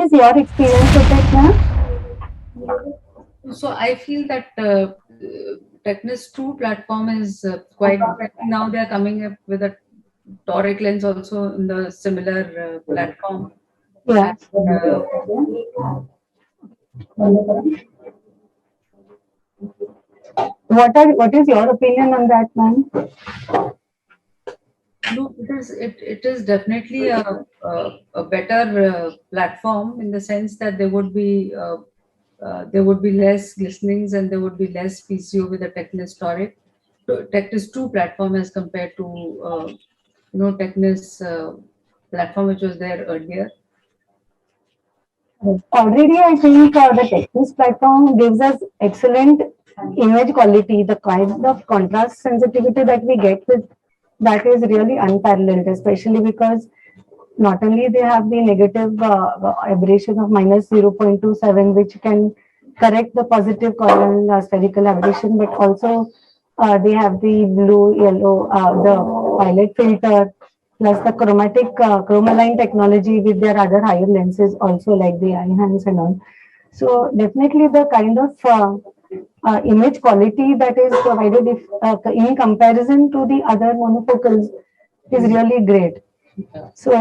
is your experience with it, ma'am? So I feel that Technis 2 platform is quite, now they are coming up with a toric lens also in the similar platform. Yeah. And, What is your opinion on that, ma'am? no, it is definitely a better platform in the sense that there would be less listenings and there would be less PCO with the Technis toric. Technis 2 platform as compared to Technis platform which was there earlier. Already, I think the Texas platform gives us excellent image quality. The kind of contrast sensitivity that we get with that is really unparalleled, especially because not only they have the negative aberration of -0.27, which can correct the positive coronal spherical aberration, but also they have the blue, yellow, the violet filter, plus the chromatic chromaline technology with their other higher lenses, also like the enhance and all. So definitely the kind of image quality that is provided if in comparison to the other monofocals is really great. So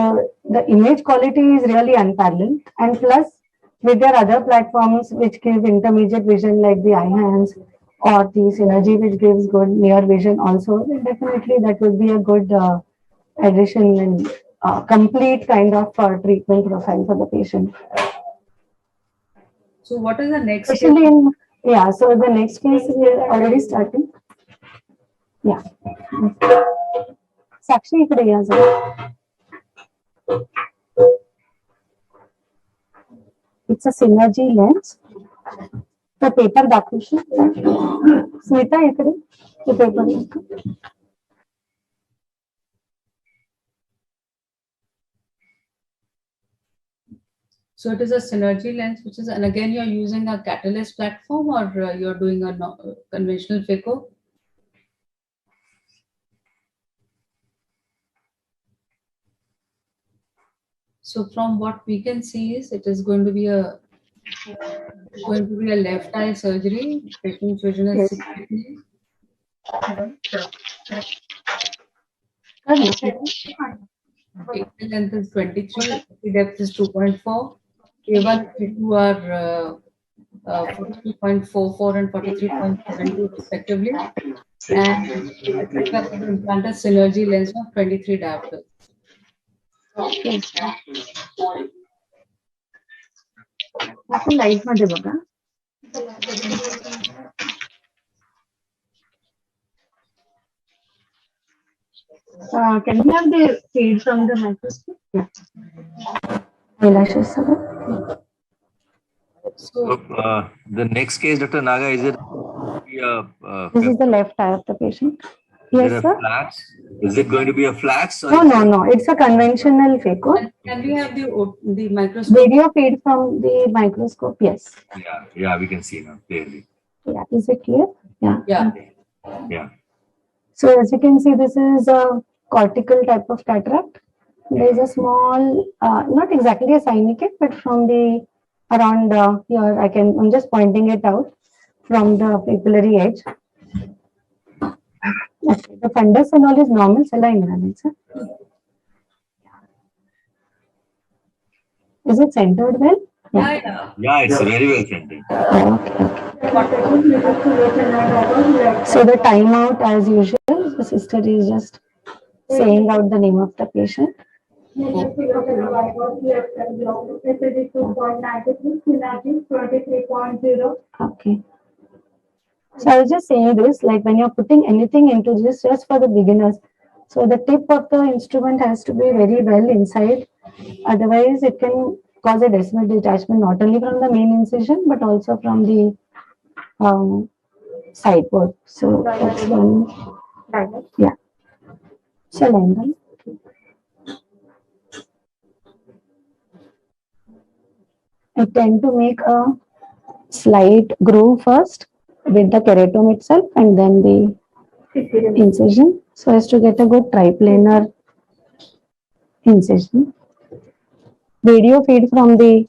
the image quality is really unparalleled, and plus with their other platforms which give intermediate vision like the iHands or the Synergy which gives good near vision also, then definitely that would be a good addition and complete kind of treatment profile for the patient. So what is the next case? Especially in, yeah, so the next case we are already starting. Yeah. Sakshi इकडे या जरा. It's a synergy lens. The paper दाखवशील? Smita इकडे ते paper. So it is a synergy lens, which is, and again, you're using a catalyst platform or you're doing a conventional phaco? So from what we can see is it is going to be a left eye surgery. Patient's vision is 60. Apical length is 23, depth is 2.4, K1 and K2 are 43.44 and 43.72 respectively, and we are going to implant a synergy lens of 23 diopters. Light मध्ये बघा. Can we have the feed from the microscope? Yeah. Eyelashes. So the next case, Dr. Naga, is it? This is the left eye of the patient. Yes, sir. Flax? Is it going to be a flax? Or No. It's a conventional phaco. Can we have the microscope? Video feed from the microscope. Yes. Yeah, we can see now clearly. Yeah. Is it clear? Yeah. Yeah. So as you can see, this is a cortical type of cataract. There is a small, not exactly a syndicate, but from the around here, I'm just pointing it out from the pupillary edge. Okay, the fundus and all is normal saline environment, sir. Is it centered well? Yeah, it's very well centered. So the timeout as usual, the sister is just saying out the name of the patient. Okay. So I was just saying this, like when you're putting anything into this, just for the beginners. So the tip of the instrument has to be very well inside. Otherwise, it can cause a decimal detachment not only from the main incision but also from the sideboard. So that's one. Yeah. Cylinder. I tend to make a slight groove first with the keratome itself and then the incision so as to get a good triplanar incision. Video feed from the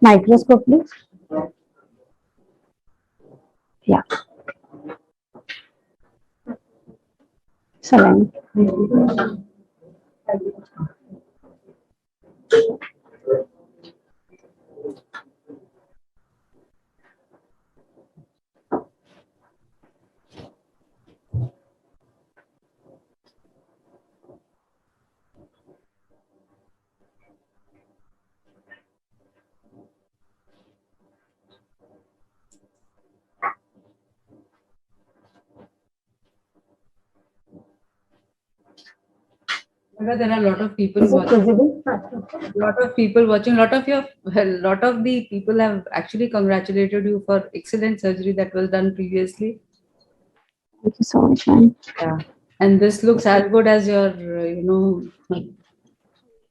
Microscope, please. Yeah. Saline. There are a lot of people Is it watching. visible? Lot of people watching. Lot of the people have actually congratulated you for excellent surgery that was done previously. Thank you so much, ma'am. Yeah, and this looks as good as your, your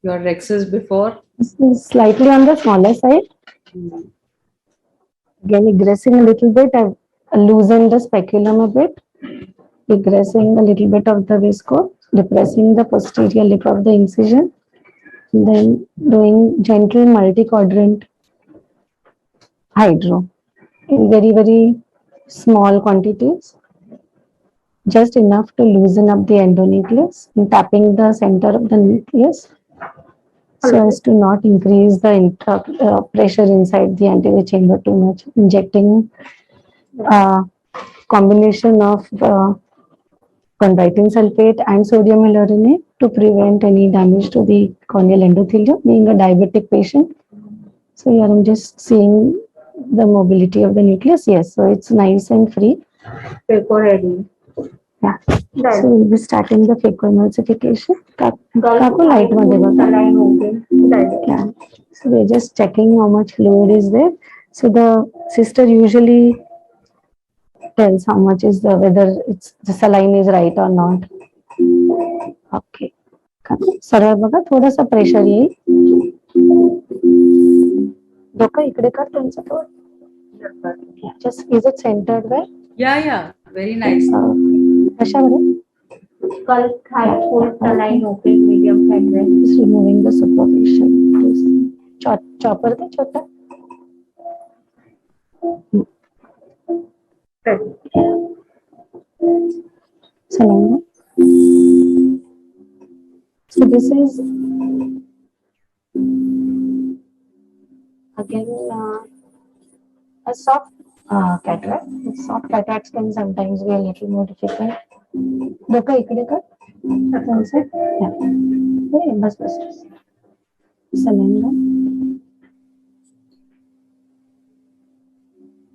Rexes before. This is slightly on the smaller side. Mm. Again, egressing a little bit. I've loosened the speculum a bit. Egressing a little bit of the visco, depressing the posterior lip of the incision. Then doing gentle multi-quadrant hydro in very, very small quantities. Just enough to loosen up the endonucleus and tapping the center of the nucleus so as to not increase the pressure inside the anterior chamber too much. Injecting combination of chondroitin sulfate and sodium hyaluronate to prevent any damage to the corneal endothelium, being a diabetic patient. So here I'm just seeing the mobility of the nucleus. Yes, so it's nice and free. Ready. Yeah. So we'll be starting the phacoemulsification. Kako light मध्ये बघा. Saline open. Yeah. So we're just checking how much fluid is there. So the sister usually tells how much is whether it's the saline is right or not. Okay. सरळ बघा थोडंसं pressure येईल. डोकं इकडे कर त्यांचं थोडं. Just is it centered well? Yeah, very nice. कशावर? Skull, high, full saline open, medium fat rest. Just removing the superficial. Chopper the छोटा. Saline. So this is again a soft cataract. Soft cataracts can sometimes be a little more difficult. डोकं इकडे कर. Yeah. बस. Saline.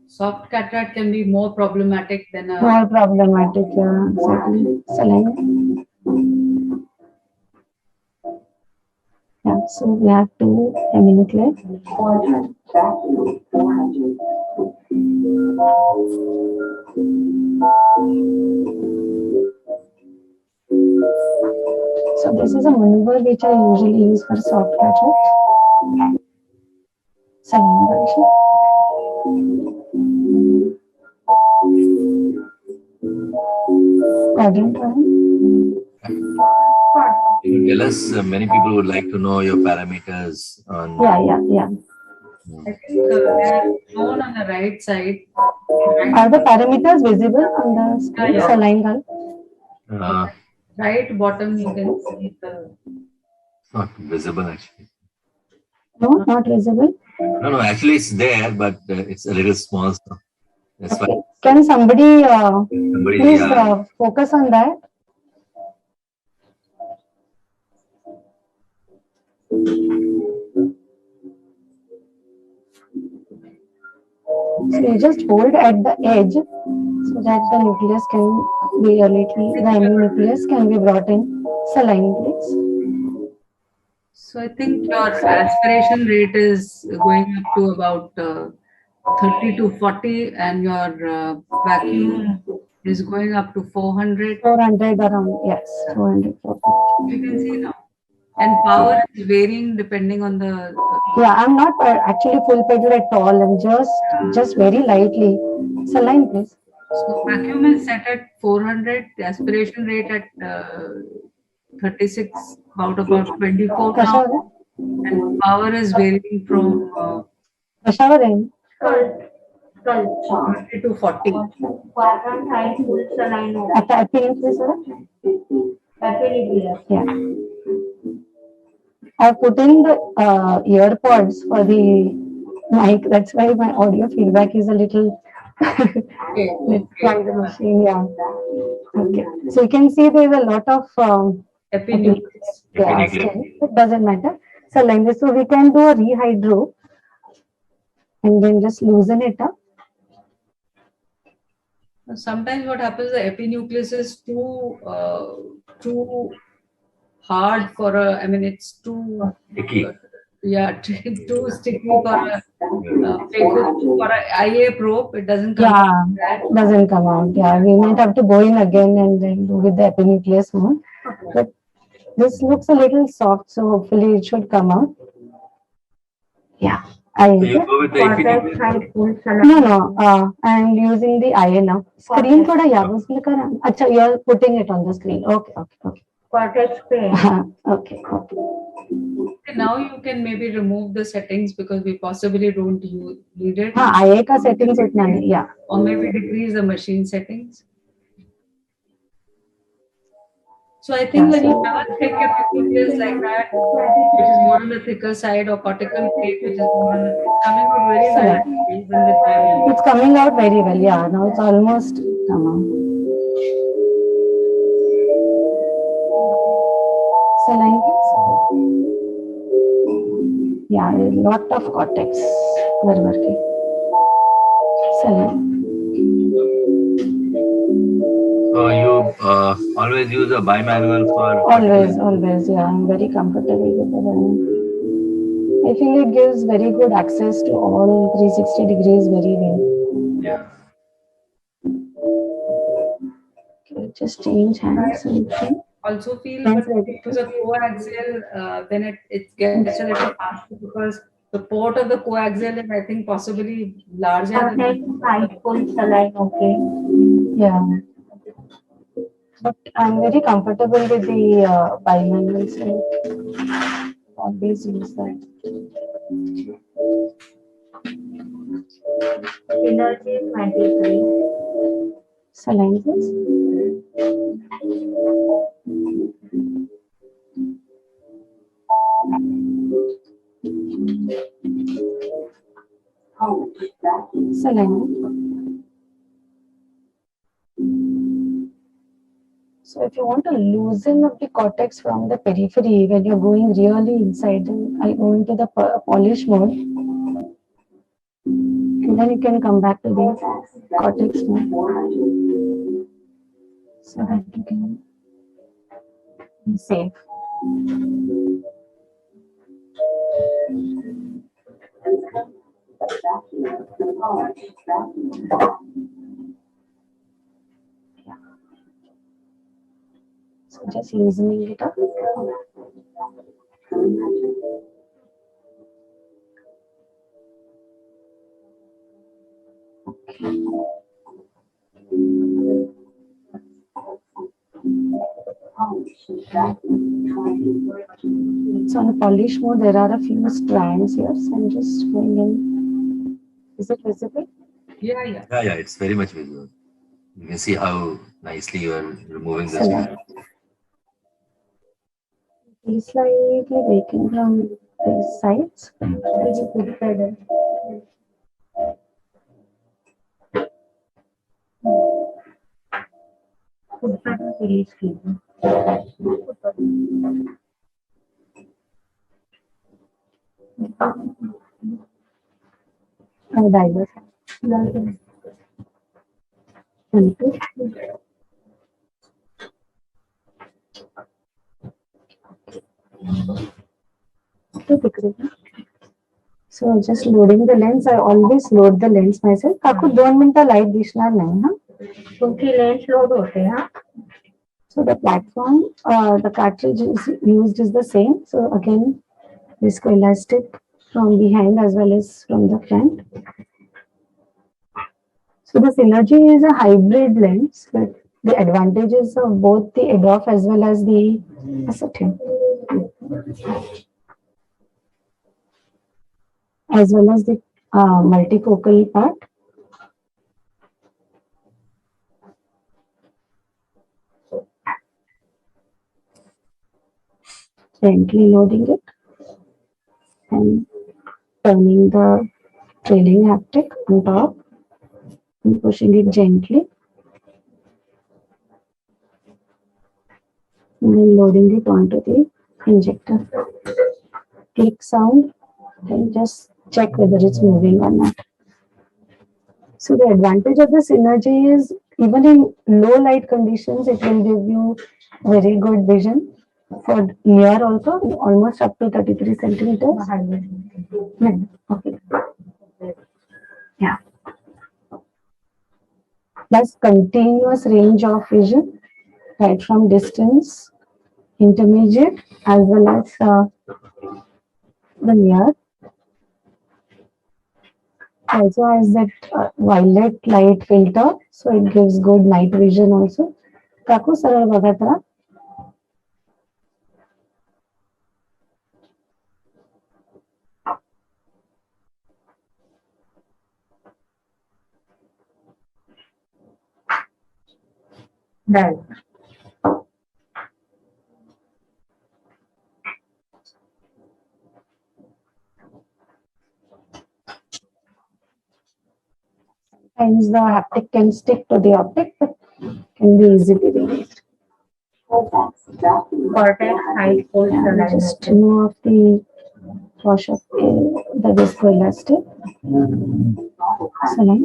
Soft cataract can be more problematic than a. More problematic, yeah, exactly. Saline. Yeah, so we have to aminonucleate. So this is a maneuver which I usually use for soft cataracts. Saline version. Quadrant one. Can you tell us, many people would like to know your parameters on. Yeah. I think they are shown on the right side. Are the parameters visible on the screen? Yeah. Saline gun. Right bottom, you can see the. Not visible actually. No, not visible. No, actually it's there, but it's a little small. So that's Okay. why Can somebody please yeah. focus on that? So you just hold at the edge so that the nucleus can be a little, the nucleus can be brought in. Saline, please. So I think your aspiration rate is going up to about 30 to 40, and your vacuum is going up to 400. 400 around, yes, 400. You can see now. And power is varying depending on the. Yeah, I'm not actually full pedal at all. I'm just very lightly. Saline, please. So vacuum is set at 400. The aspiration rate at 36, about 24 now. And power is varying from कशावर आहे? Skull. 30 to 40. Quadrant height full saline open. आता epineucleus were? Epineucleus. Yeah. I put in the earpods for the mic. That's why my audio feedback is a little let's try the machine. Yeah. Okay. So you can see there's a lot of Epinucleus. yeah, Epineucleus. still, it doesn't matter. So like this, so we can do a rehydro and then just loosen it up. Sometimes what happens, the epinucleus is too hard for a, I mean, it's too, Sticky. yeah, too sticky for a, for a IA probe. It doesn't come Yeah, out that. doesn't come out. Yeah, we might have to go in again and then do with the epinucleus more. But this looks a little soft, so hopefully it should come out. Yeah, So you go with the Cortex epineucleus. height full no, saline. no, I'm using the IA now. Screen थोड़ा या उसमें करा. अच्छा, you're putting it on the screen. Okay, okay, okay. Cortex pain. Okay, okay. Now you can maybe remove the settings because we possibly don't need it. हाँ, IA का settings उतना नहीं. Yeah. Or maybe decrease the machine settings. So I think when you have a thick epinucleus like that, which is more on the thicker side, or cortical plate, which is more on the, it's coming out very well, even with my It's coming out very well. Yeah, now it's almost come out. Saline, please. Yeah, a lot of cortex. बराबर के. Saline. So you always use a bimanual for Always. Yeah, I'm very comfortable with the running. I feel it gives very good access to all 360 degrees very well. Yeah. Okay, just change hands. also feel Thanks, when Vaidik. it was a coaxial, then it gets a little faster because the port of the coaxial is, I think, possibly larger Cortex than height full saline. Okay. Yeah. But I'm very comfortable with the bimanual, so always use that. Energy 23. Saline, please. Saline. So if you want to loosen up the cortex from the periphery when you're going really inside, then I go into the polish mode. And then you can come back to the cortex mode. So that you can be safe. So just loosening it up. So on the polish mode, there are a few strands here. So I'm just going in. Is it visible? yeah. Yeah, it's very much visible. You can see how nicely you are removing this. Saline. It's slightly breaking from these sides. Divers. 1, 2. So just loading the lens. I always load the lens myself. काकू 2 मिनिटं light दिसणार नाही हा. तुमची lens load होते हा. So the platform, the cartridge is used is the same. So again, viscoelastic from behind as well as from the front. So the Synergy is a hybrid lens with the advantages of both the EDOF as well as the acetylene, as well as the multifocal part. Gently loading it and turning the trailing haptic on top and pushing it gently and then loading it onto the injector. Click sound, then just check whether it's moving or not. So the advantage of the synergy is even in low light conditions, it will give you very good vision. For near also, almost up to 33 centimeters. No, okay. Yeah. Plus continuous range of vision, right from distance, intermediate, as well as the near. Also has that violet light filter, so it gives good night vision also. Kaku सरळ बघा जरा. Right. Sometimes the haptic can stick to the optic, but can be easily removed. Cortex high cold saline. Just remove the wash of the viscoelastic. Saline.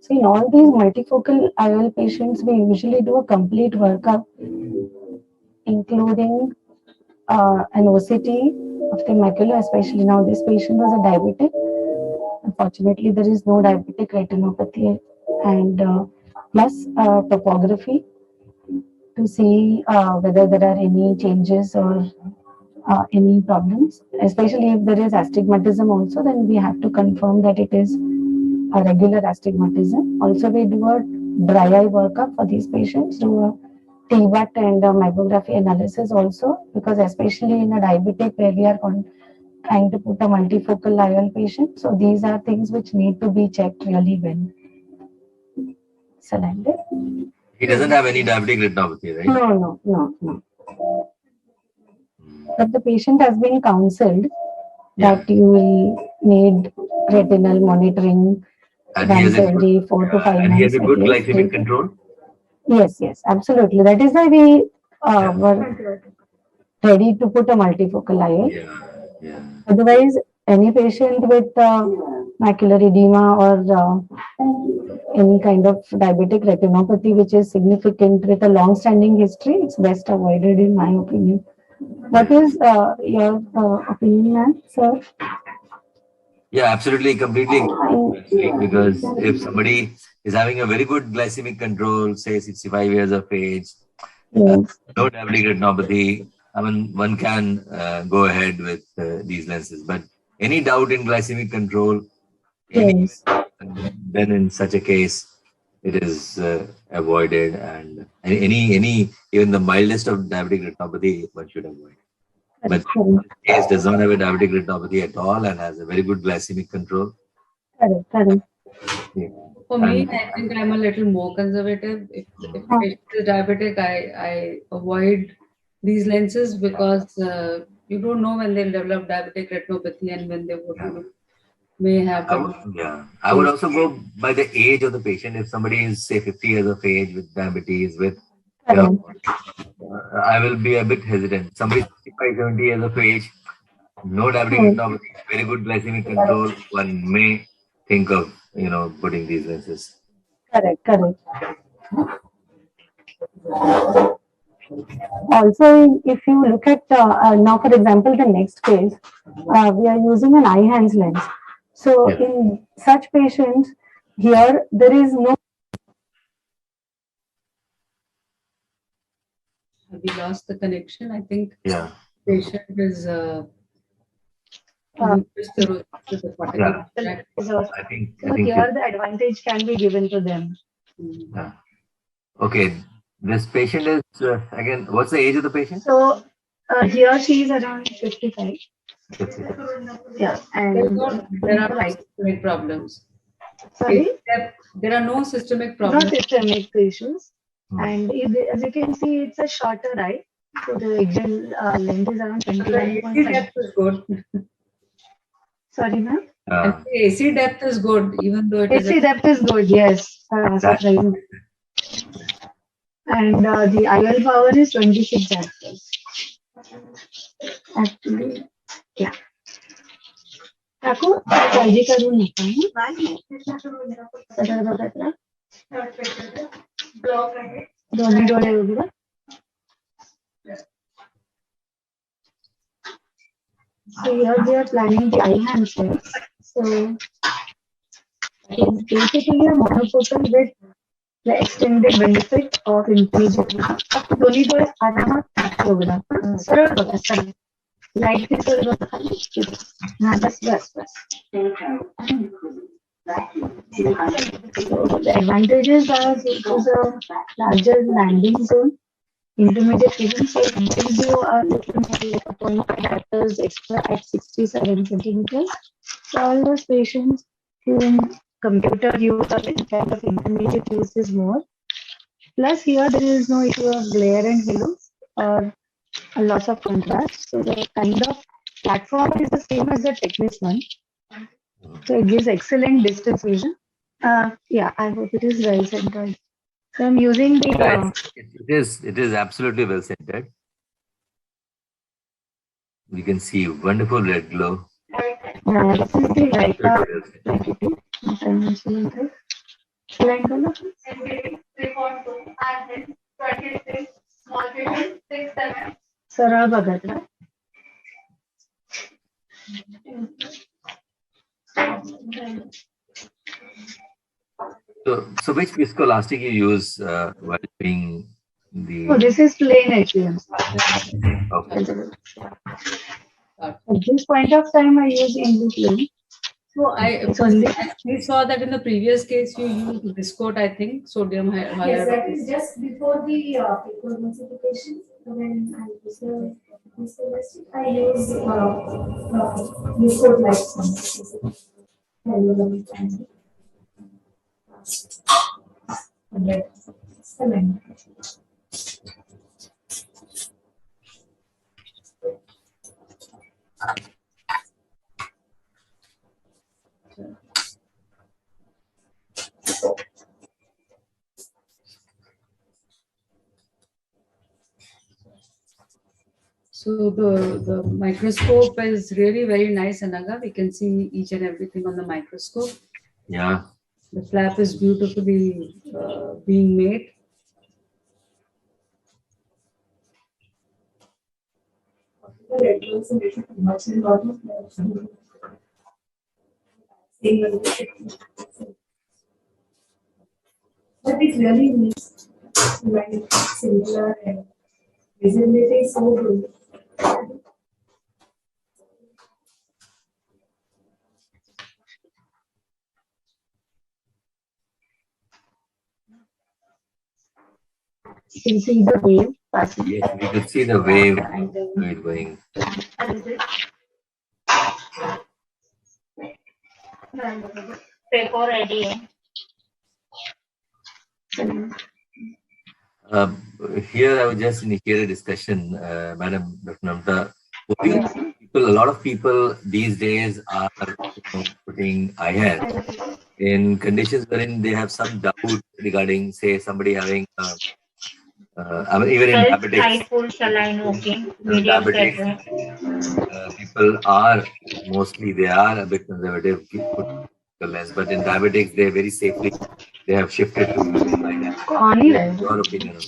So in all these multifocal IOL patients, we usually do a complete workup, including an OCT of the macula, especially now this patient was a diabetic. Unfortunately, there is no diabetic retinopathy, and plus topography to see whether there are any changes or any problems. Especially if there is astigmatism also, then we have to confirm that it is a regular astigmatism. Also, we do a dry eye workup for these patients, do a TBAT and mammography analysis also, because especially in a diabetic where we are trying to put a multifocal IOL patient. So these are things which need to be checked really well. Selected? He doesn't have any diabetic retinopathy, right? No. But the patient has been counseled that you will need retinal monitoring And he has once a good, every 4 to 5 and he has months a at good least. glycemic control. Yes, absolutely. That is why we Yeah. were ready to put a multifocal IOL. Yeah. Otherwise, any patient with macular edema or any kind of diabetic retinopathy which is significant with a long-standing history, it's best avoided in my opinion. What is your opinion, ma'am, sir? Yeah, absolutely, completely agree, actually, because if somebody is having a very good glycemic control, say 65 years of age, Yes. no diabetic retinopathy, I mean, one can go ahead with these lenses. But any doubt in glycemic control, Yes. then in such a case, it is avoided, and any even the mildest of diabetic retinopathy one should avoid. But Correct. this case does not have a diabetic retinopathy at all and has a very good glycemic control. Correct. Yeah. For me, I think I'm a little more conservative. If patient is diabetic, I avoid these lenses because you don't know when they'll develop diabetic retinopathy and when they would may have I would also go by the age of the patient. If somebody is say 50 years of age with diabetes, with I will be a bit hesitant. Somebody 65, 70 years of age, no diabetic retinopathy, very good glycemic control, one may think of putting these lenses. Correct. Also, if you look at now, for example, the next case, we are using an eye hands lens. So in such patients, here there is no. we lost the connection. I think Yeah. patient is You push the root to the particular tract. So I think here the advantage can be given to them. yeah. Okay. This patient is again. What's the age of the patient? So here she is around 55. 55. Yeah, There are no systemic problems. sorry, There are no systemic no problems. systemic issues. And as you can see, it's a shorter eye. So the axial length is around The AC 21.5. depth is good. Sorry, ma'am. And the AC depth is good, even though it is AC depth is good, yes. Surprising. And the IL power is 26 amperes. Actually, yeah. काकू काळजी करू नका सरळ बघत राहा दोन्ही डोळे उघडा So here we are planning the eye handsets. So it's basically a monofocal with the extended benefit of intelligent. दोन्ही डोळे आरामात उघडा सरळ बघा सरळ लाईट दिसत बघा खाली हा बस बस बस So the advantages are it is a larger landing zone, intermediate vision, so it gives you a little more like a 0.5 letters extra at 67 centimeters. So all those patients whom computer use or any kind of intermediate use is more. Plus here there is no issue of glare and halos or a loss of contrast. So the kind of platform is the same as the Technis one. So it gives excellent distance vision. Yeah, I hope it is well centered. So I'm using the It is absolutely well centered. You can see wonderful red glow. this is the right सरळ बघत राहा So which viscoelastic you use while doing the? Oh, this is plain HVM. Okay. At this point of time, I use English plain. So we saw that in the previous case you used Viscoat, I think, sodium hyaluronic. Yes, that is just before the emulsification. When I use the viscoelastic, I use Viscoat like cement. So the microscope is really very nice, Anagha. We can see each and everything on the microscope. Yeah. The flap is beautifully being made. But it really makes like similar and visibility is so good. You can see the wave passing. Yes, we could see the wave going. Paper ready. Here, I would just initiate a discussion, Madam Dr. Namta. A lot of people these days are putting eye hair in conditions wherein they have some doubt regarding, say, somebody having, I mean, even in diabetics, Side full saline walking. Medium diabetics, people are mostly they are a bit conservative, but in diabetics they very safely they have shifted to eye hair. Your opinion on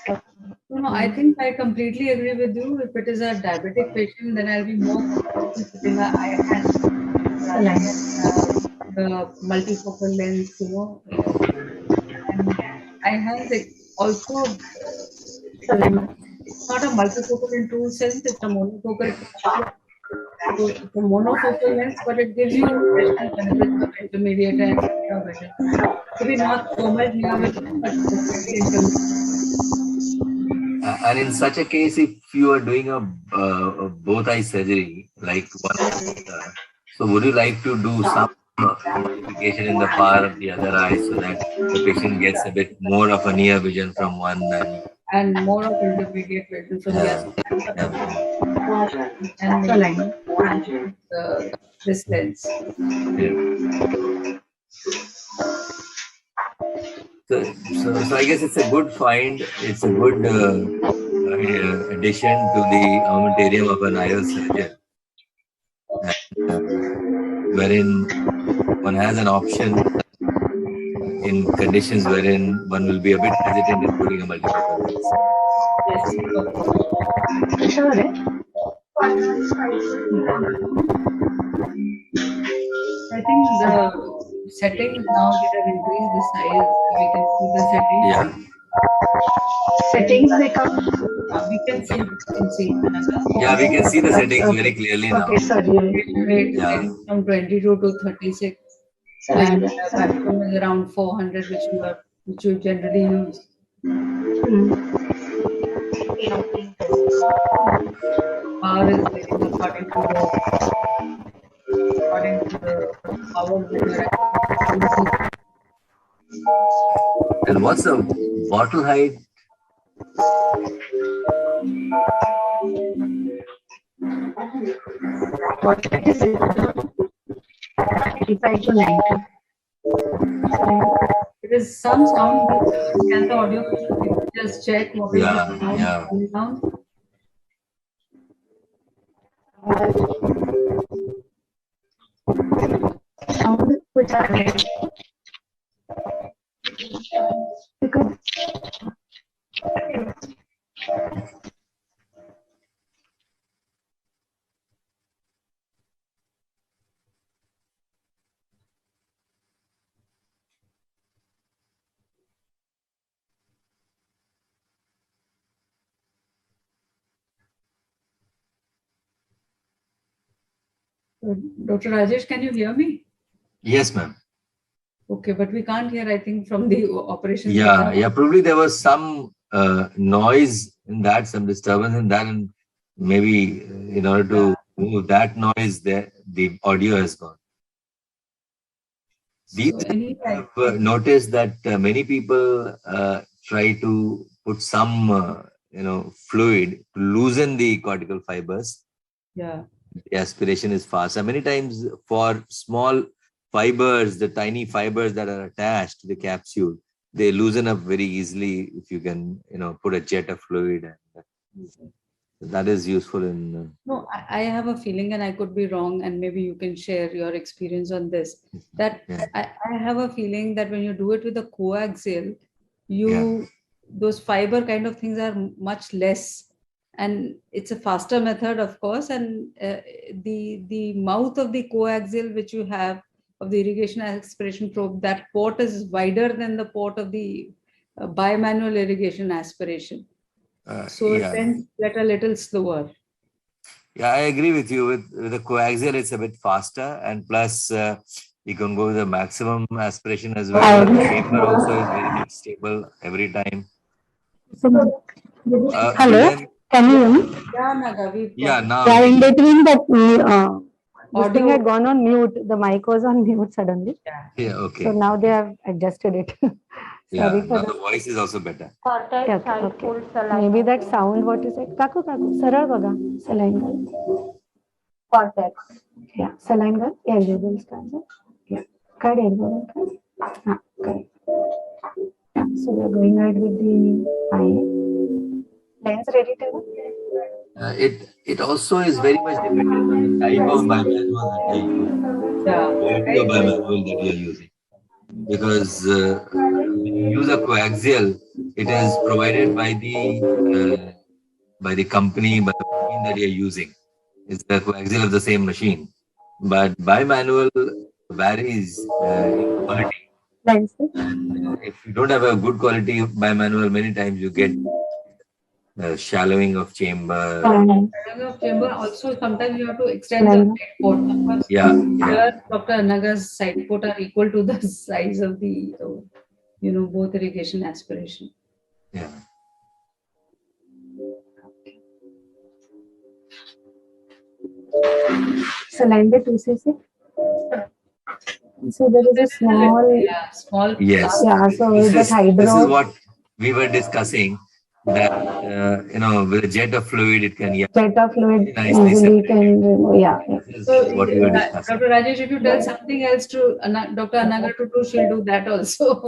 that? No, I think I completely agree with you. If it is a diabetic patient, then I'll be more comfortable putting an eye hand the multifocal lens, And eye hands also, it's not a multifocal in true sense, it's a monofocal. So it's a monofocal lens, but it gives you additional benefits of intermediate and near vision. Maybe not so much near vision, but definitely intermediate. And in such a case, if you are doing a both eye surgery, like one, so would you like to do some modification in the power of the other eye so that the patient gets a bit more of a near vision from one? And more of intermediate vision from the other and So maybe like, this lens. So I guess it's a good find. It's a good addition to the armamentarium of an IO surgeon, wherein one has an option in conditions wherein one will be a bit hesitant in putting a multifocal lens. Yes. sure. I think the settings now they have increased the size. We can see the settings. Yeah. Settings become. We can see. Yeah, we can see the settings very clearly now. Okay, sorry. Rate Yeah. from 22 to 36, and vacuum is around 400, which you generally use. Power is varying according to the power that you're using. And what's the bottle height? What is it? 85 to 90. There is some sound. Can the audio just check what is Yeah, the sound yeah. coming down? Sound which are because Dr. Rajesh, can you hear me? Yes, ma'am. Okay, but we can't hear, I think, from the operation. Yeah, yeah. Probably there was some noise in that, some disturbance in that, and maybe in order to remove that noise, the audio has gone. These Anyway, I've noticed that many people try to put some, fluid to loosen the cortical fibers. yeah. The aspiration is fast. And many times for small fibers, the tiny fibers that are attached to the capsule, they loosen up very easily if you can, put a jet of fluid. And that is useful in. No, I have a feeling, and I could be wrong, and maybe you can share your experience on this. That Yeah. I have a feeling that when you do it with a coaxial, those fiber kind of things are much less, and it's a faster method, of course. And the mouth of the coaxial which you have of the irrigation aspiration probe, that port is wider than the port of the bimanual irrigation aspiration. So it tends to get a little slower. Yeah, I agree with you. With the coaxial, it's a bit faster, and plus you can go with the maximum aspiration as well. The paper also is very much stable every time. hello, Then, can you hear me? Yeah, Naga, we've yeah, got now. Yeah, in between that, this thing Audio. had gone on mute. The mic was on mute suddenly. Yeah, okay. So now they have adjusted it. Sorry for Now that. the voice is also better. Cortex, Okay, side okay. fold, saline. Maybe that sound what you said. Kaku, सरळ बघा. Saline gun. Cortex. Yeah, saline gun. Eligible stanza. Yeah. Cut eligible. Correct. Yeah. So we are going ahead with the eye. Lens ready to go? It also is very much dependent on the type of bimanual that you are using. Yeah. Quality of bimanual that you are using. Because when you use a coaxial, it is provided by the company, by the machine that you are using. It's the coaxial of the same machine. But bimanual varies in quality. Lens. And if you don't have a good quality bimanual, many times you get shallowing of chamber. Anagha of chamber also sometimes you have to extend the side port. Of course, Yeah, here Dr. Anagha's side port are equal to the size of the both irrigation aspiration. yeah. Cylinder 2cc. So there is a small, Small. Yes. yeah, so This that is hydro, what we were discussing, that with a jet of fluid it can, yeah, jet of fluid very nicely easily separate. can remove, yeah. This So, is what we were discussing. Dr. Rajesh, if you tell something else to Dr. Anagha to do, she'll do that also.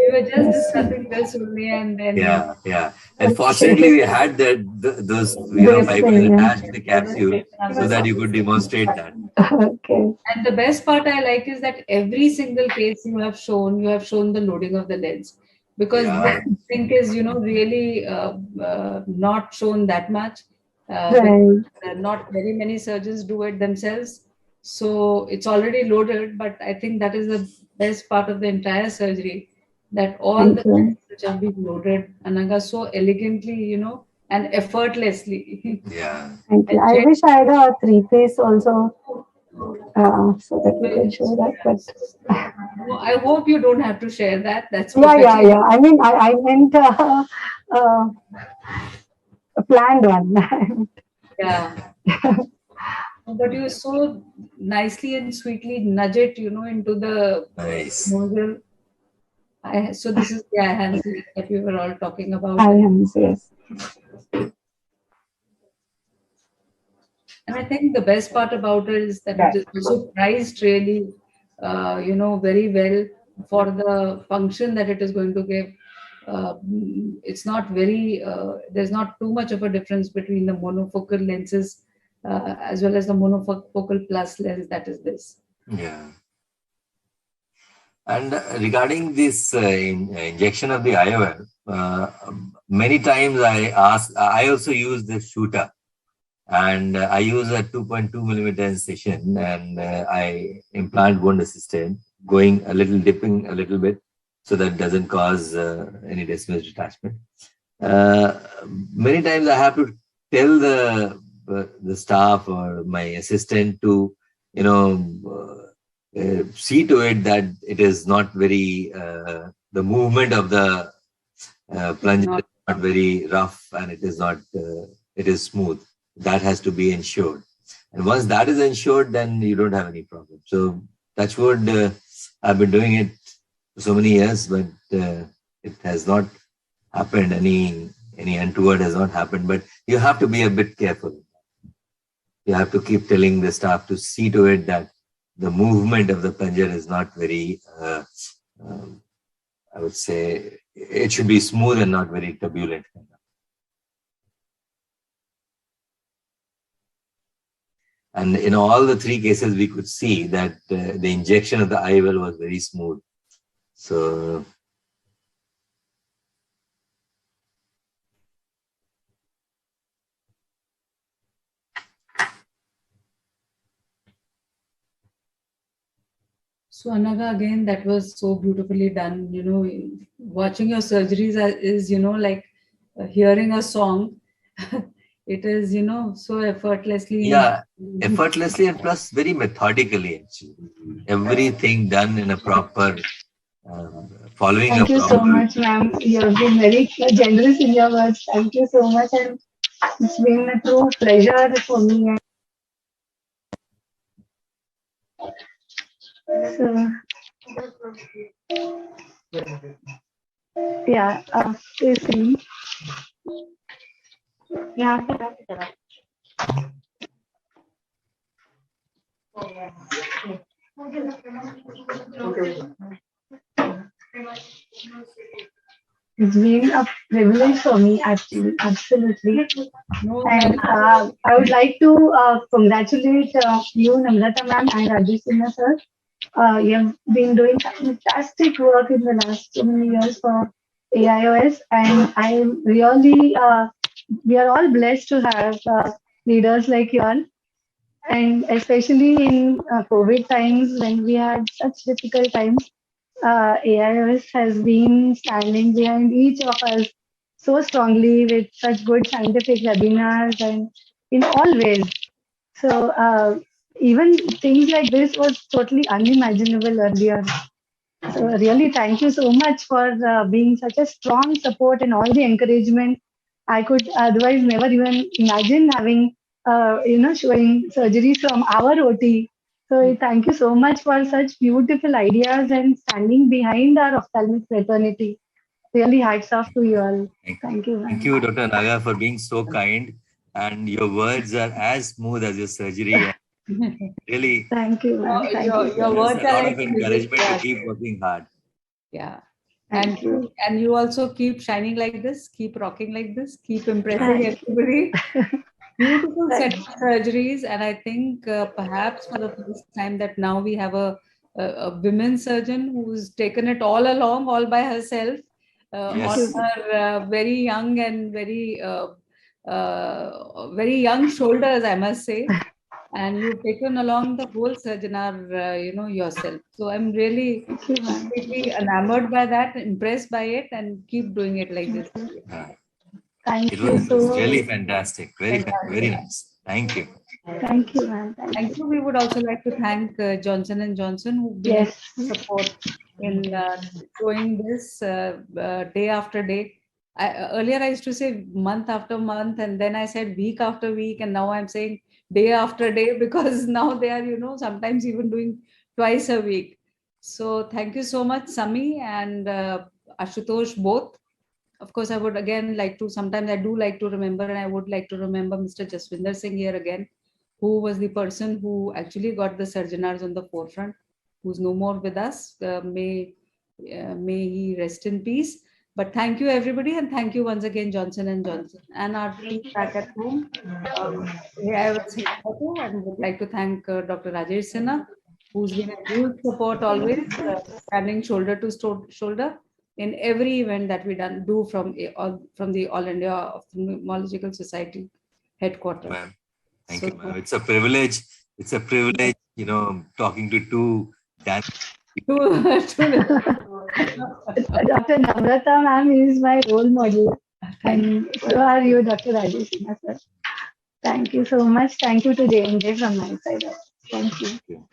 We were just discussing this only, and then Yeah. And fortunately, we had those This fibers thing, yeah. attached to the capsule so that you could demonstrate that. Okay. And the best part I like is that every single case you have shown the loading of the lens, because Yeah. this thing is really not shown that much. Right. Because not very many surgeons do it themselves, so it's already loaded. But I think that is the best part of the entire surgery, that all Thank the you. lens which have been loaded, Anagha, so elegantly, and effortlessly. Yeah. Thank you. I wish I had a three-piece also, so that we can show that. But I hope you don't have to share that. That's yeah. perfectly. I mean, I meant a planned one. Yeah. But you so nicely and sweetly nudge it, into the Nice. nozzle. So this is the eye hands that we were all talking about. I am, yes. And I think the best part about it is that it is also priced really, very well for the function that it is going to give. It's not there's not too much of a difference between the monofocal lenses as well as the monofocal plus lens that is this. Yeah. And regarding this injection of the IOL, many times I also use the shooter, and I use a 2.2 millimeter incision, and I implant wound assisted, dipping a little bit, so that doesn't cause any decimal detachment. Many times I have to tell the staff or my assistant to, see to it that it is not very, the movement of the plunger is not very rough, and it is smooth. That has to be ensured. And once that is ensured, then you don't have any problem. So that's what I've been doing it for so many years, but it has not happened. Any untoward has not happened, but you have to be a bit careful. You have to keep telling the staff to see to it that the movement of the plunger is not very, I would say, it should be smooth and not very turbulent. And in all the three cases, we could see that the injection of the IOL was very smooth. So So Anagha, again, that was so beautifully done. Watching your surgeries is, like hearing a song. It is, so effortlessly. yeah, effortlessly and plus very methodically, actually. Everything done in a proper, following Thank a you so proper. much, ma'am. You have been very generous in your words. Thank you so much, and it's been a true pleasure for me. So, yeah, please see. Yeah. It's been a privilege for me, actually, absolutely. No, And I would like to congratulate you, Namrata ma'am, and Rajesh Sinha sir. You have been doing fantastic work in the last so many years for AIOS, and I'm really, we are all blessed to have leaders like you all, and especially in COVID times when we had such difficult times. AIOS has been standing behind each of us so strongly with such good scientific webinars and in all ways. So even things like this was totally unimaginable earlier. So really, thank you so much for being such a strong support and all the encouragement. I could otherwise never even imagine having, showing surgeries from our OT. So thank you so much for such beautiful ideas and standing behind our ophthalmic fraternity. Really, hats off to you all. Thank Thank you, thank ma'am. you, Dr. Naga, for being so kind. And your words are as smooth as your surgery. And really, Thank you, ma'am. Thank you Your so gives much. words a are lot like of music encouragement to to us. keep working hard. Yeah. Thank you. And you also keep shining like this, keep rocking like this, keep impressing Thank you. everybody. Beautiful set Thank of surgeries, and I think perhaps for the first time that now we have a women surgeon who's taken it all along, all by herself, on Yes. you. her very young and very young shoulders, I must say. And you've taken along the whole surgeon, yourself. So I'm really Thank you, ma'am. completely enamored by that, impressed by it, and keep doing it like this. Uh, Thank it you was so. really fantastic. Very Fantastic. nice. Thank you. Thank you, ma'am. Thank Thank you. you. We would also like to thank Johnson and Johnson, who've been a Yes. great support in doing this day after day. Earlier, I used to say month after month, and then I said week after week, and now I'm saying day after day because now they are, sometimes even doing twice a week. So thank you so much, Sami and Ashutosh, both. Of course, I would again like to, sometimes I do like to remember, and I would like to remember Mr. Jaswinder Singh here again, who was the person who actually got the surgeonars on the forefront, who's no more with us. May he rest in peace. But thank you, everybody, and thank you once again, Johnson and Johnson, and our team back at home. I would say and would like to thank Dr. Rajesh Sinha, who's been a huge support always, standing shoulder to shoulder in every event that we do from the All India Ophthalmological Society headquarters. Ma'am. Thank So you, ma'am. It's a privilege. It's a privilege, talking to two Dan. Dr. Namrata ma'am is my role model. And so are you, Dr. Rajesh Sinha, sir. Thank you so much. Thank you to J&J from my side. Thank you. Thank you.